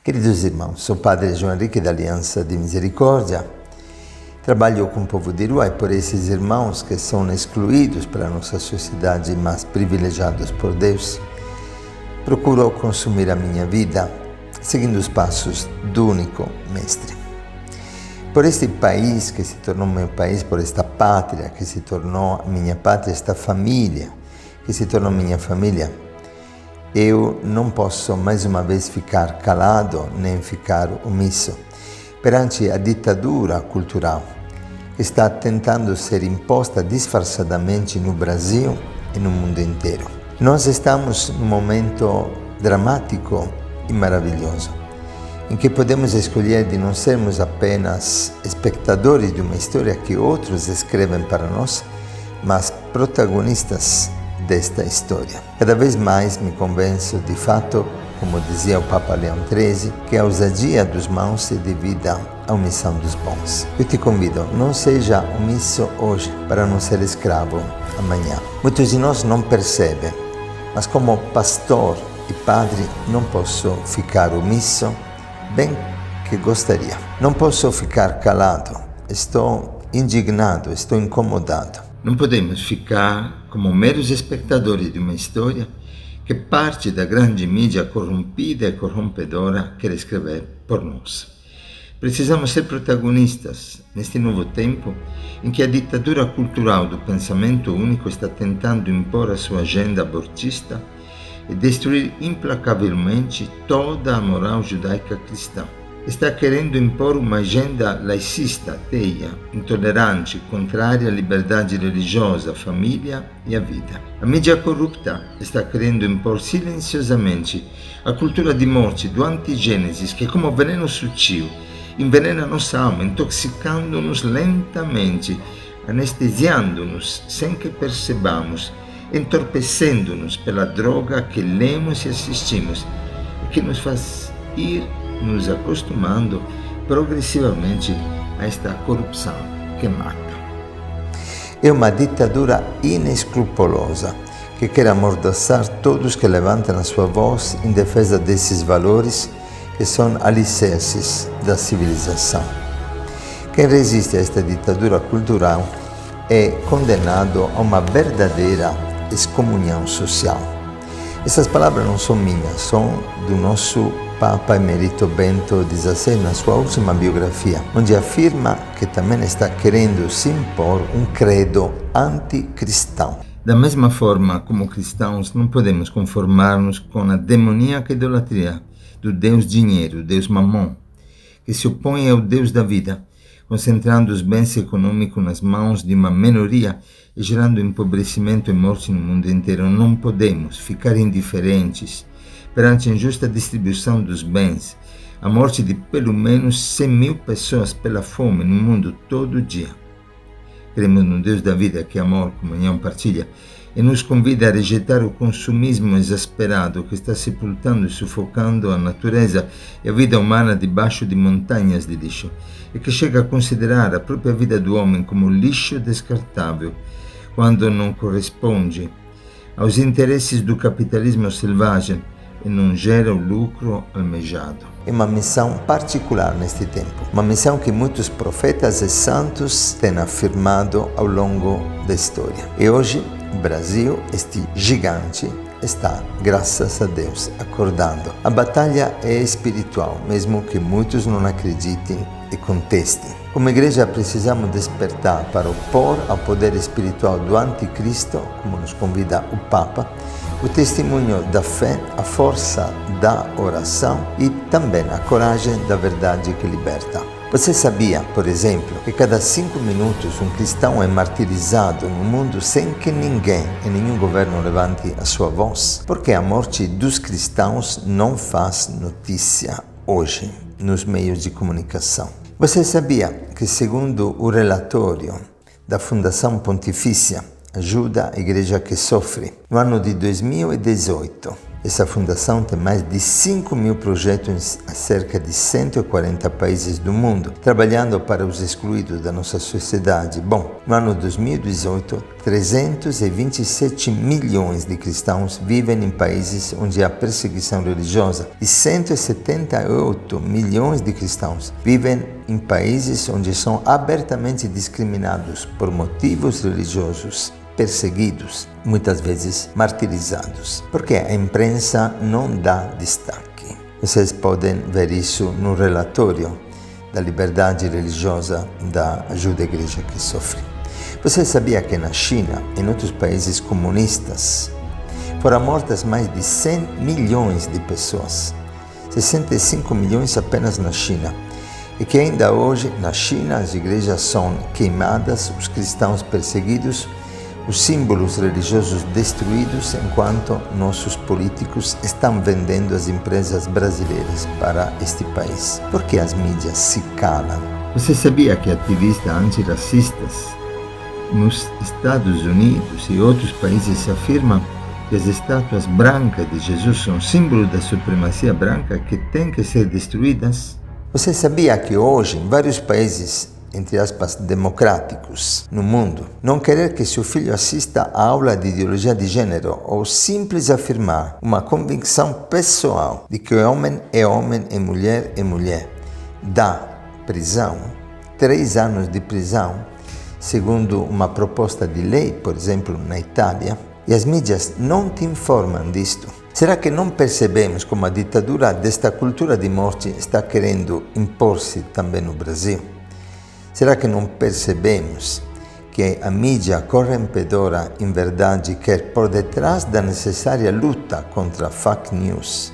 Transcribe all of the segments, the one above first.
Queridos irmãos, sou Padre João Henrique da Aliança de Misericórdia. Trabalho com o povo de rua e por esses irmãos que são excluídos pela nossa sociedade, mas privilegiados por Deus. Procuro consumir a minha vida seguindo os passos do único Mestre. Por este país que se tornou meu país, por esta pátria que se tornou minha pátria, esta família que se tornou minha família, eu não posso mais uma vez ficar calado nem ficar omisso perante a ditadura cultural que está tentando ser imposta disfarçadamente no Brasil e no mundo inteiro. Nós estamos num momento dramático e maravilhoso, em que podemos escolher de não sermos apenas espectadores de uma história que outros escrevem para nós, mas protagonistas desta história. Cada vez mais me convenço, de fato, como dizia o Papa Leão XIII, que a ousadia dos maus se devida à omissão dos bons. Eu te convido, não seja omisso hoje para não ser escravo amanhã. Muitos de nós não percebem, mas como pastor e padre não posso ficar omisso, bem que gostaria. Não posso ficar calado, estou indignado, estou incomodado. Não podemos ficar como meros espectadores de uma história que parte da grande mídia corrompida e corrompedora quer escrever por nós. Precisamos ser protagonistas neste novo tempo em que a ditadura cultural do pensamento único está tentando impor a sua agenda abortista e destruir implacavelmente toda a moral judaica cristã. Está querendo impor uma agenda laicista, ateia, intolerante, contrária à liberdade religiosa, à família e à vida. A mídia corrupta está querendo impor silenciosamente a cultura de morte do antigênesis, que como veneno sutil envenena nossa alma, intoxicando-nos lentamente, anestesiando-nos sem que percebamos, entorpecendo-nos pela droga que lemos e assistimos e que nos faz ir nos acostumando progressivamente a esta corrupção que mata. É uma ditadura inescrupulosa que quer amordaçar todos que levantam a sua voz em defesa desses valores que são alicerces da civilização. Quem resiste a esta ditadura cultural é condenado a uma verdadeira excomunhão social. Essas palavras não são minhas, são do nosso Papa Emérito Bento XVI na sua última biografia, onde afirma que também está querendo se impor um credo anticristão. Da mesma forma, como cristãos, não podemos conformar-nos com a demoníaca idolatria do Deus Dinheiro, Deus Mamon, que se opõe ao Deus da vida, concentrando os bens econômicos nas mãos de uma minoria e gerando empobrecimento e morte no mundo inteiro. Não podemos ficar indiferentes perante a injusta distribuição dos bens, a morte de pelo menos 100.000 pessoas pela fome no mundo todo dia. Cremos no Deus da vida, que é amor, comunhão, partilha, e nos convida a rejeitar o consumismo exasperado que está sepultando e sufocando a natureza e a vida humana debaixo de montanhas de lixo, e que chega a considerar a própria vida do homem como lixo descartável, quando não corresponde aos interesses do capitalismo selvagem e não gera o lucro almejado. É uma missão particular neste tempo, uma missão que muitos profetas e santos têm afirmado ao longo da história. E hoje, o Brasil, este gigante, está, graças a Deus, acordando. A batalha é espiritual, mesmo que muitos não acreditem e contestem. Como igreja, precisamos despertar para opor ao poder espiritual do anticristo, como nos convida o Papa, o testemunho da fé, a força da oração e também a coragem da verdade que liberta. Você sabia, por exemplo, que cada 5 minutos um cristão é martirizado no mundo sem que ninguém e nenhum governo levante a sua voz? Porque a morte dos cristãos não faz notícia hoje nos meios de comunicação. Você sabia que, segundo o relatório da Fundação Pontifícia Ajuda a Igreja que Sofre, no ano de 2018, Essa fundação tem mais de 5.000 projetos em cerca de 140 países do mundo, trabalhando para os excluídos da nossa sociedade. Bom, no ano 2018, 327 milhões de cristãos vivem em países onde há perseguição religiosa e 178 milhões de cristãos vivem em países onde são abertamente discriminados por motivos religiosos, perseguidos, muitas vezes martirizados, porque a imprensa não dá destaque. Vocês podem ver isso no relatório da liberdade religiosa da Ajuda à Igreja que Sofre. Você sabia que na China e em outros países comunistas foram mortas mais de 100 milhões de pessoas, 65 milhões apenas na China, e que ainda hoje na China as igrejas são queimadas, os cristãos perseguidos, os símbolos religiosos destruídos, enquanto nossos políticos estão vendendo as empresas brasileiras para este país. Por que as mídias se calam? Você sabia que ativistas antirracistas nos Estados Unidos e outros países afirmam que as estátuas brancas de Jesus são símbolo da supremacia branca que têm que ser destruídas? Você sabia que hoje, em vários países, entre aspas, democráticos no mundo, não querer que seu filho assista a aula de ideologia de gênero ou simples afirmar uma convicção pessoal de que homem e mulher é mulher, dá prisão, 3 anos de prisão, segundo uma proposta de lei, por exemplo, na Itália, e as mídias não te informam disto. Será que não percebemos como a ditadura desta cultura de morte está querendo impor-se também no Brasil? Será que não percebemos que a mídia corrompedora, em verdade, quer por detrás da necessária luta contra fake news,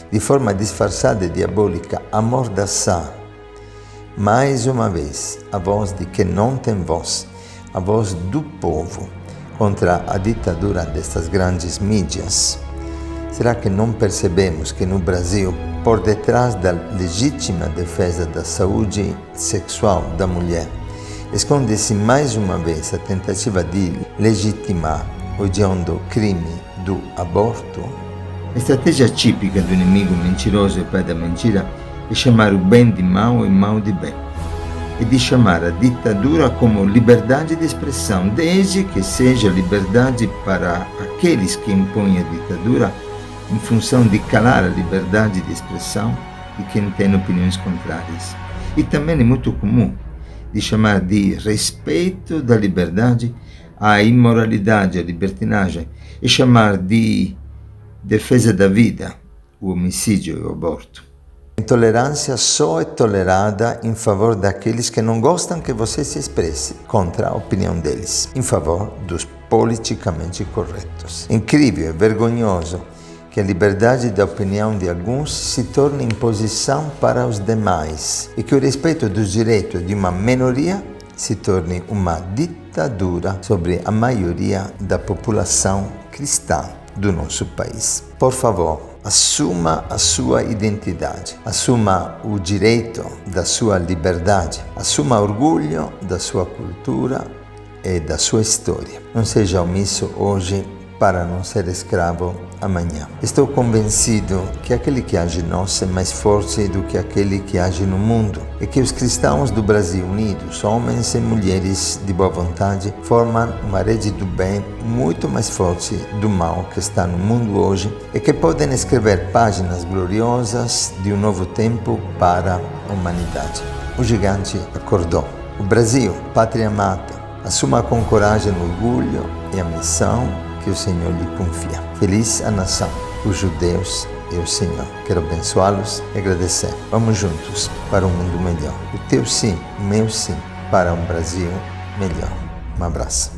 de forma disfarçada e diabólica, amordaçar, mais uma vez, a voz de quem não tem voz, a voz do povo, contra a ditadura destas grandes mídias? Será que não percebemos que no Brasil, por detrás da legítima defesa da saúde sexual da mulher, esconde-se mais uma vez a tentativa de legitimar o hediondo crime do aborto? A estratégia típica do inimigo mentiroso e pai da mentira é chamar o bem de mal e mal de bem, e de chamar a ditadura como liberdade de expressão, desde que seja liberdade para aqueles que impõem a ditadura em função de calar a liberdade de expressão de quem tem opiniões contrárias. E também é muito comum de chamar de respeito da liberdade a imoralidade, a libertinagem, e chamar de defesa da vida o homicídio e o aborto. A intolerância só é tolerada em favor daqueles que não gostam que você se expresse contra a opinião deles, em favor dos politicamente corretos. Incrível e vergonhoso que a liberdade da opinião de alguns se torne imposição para os demais e que o respeito dos direitos de uma minoria se torne uma ditadura sobre a maioria da população cristã do nosso país. Por favor, assuma a sua identidade, assuma o direito da sua liberdade, assuma orgulho da sua cultura e da sua história. Não seja omisso hoje para não ser escravo amanhã. Estou convencido que aquele que age em nós é mais forte do que aquele que age no mundo, e que os cristãos do Brasil unidos, homens e mulheres de boa vontade, formam uma rede do bem muito mais forte do mal que está no mundo hoje, e que podem escrever páginas gloriosas de um novo tempo para a humanidade. O gigante acordou. O Brasil, pátria amada, assuma com coragem o orgulho e a missão que o Senhor lhe confia. Feliz a nação, cujo Deus é o Senhor. Quero abençoá-los e agradecer. Vamos juntos para um mundo melhor. O teu sim, o meu sim, para um Brasil melhor. Um abraço.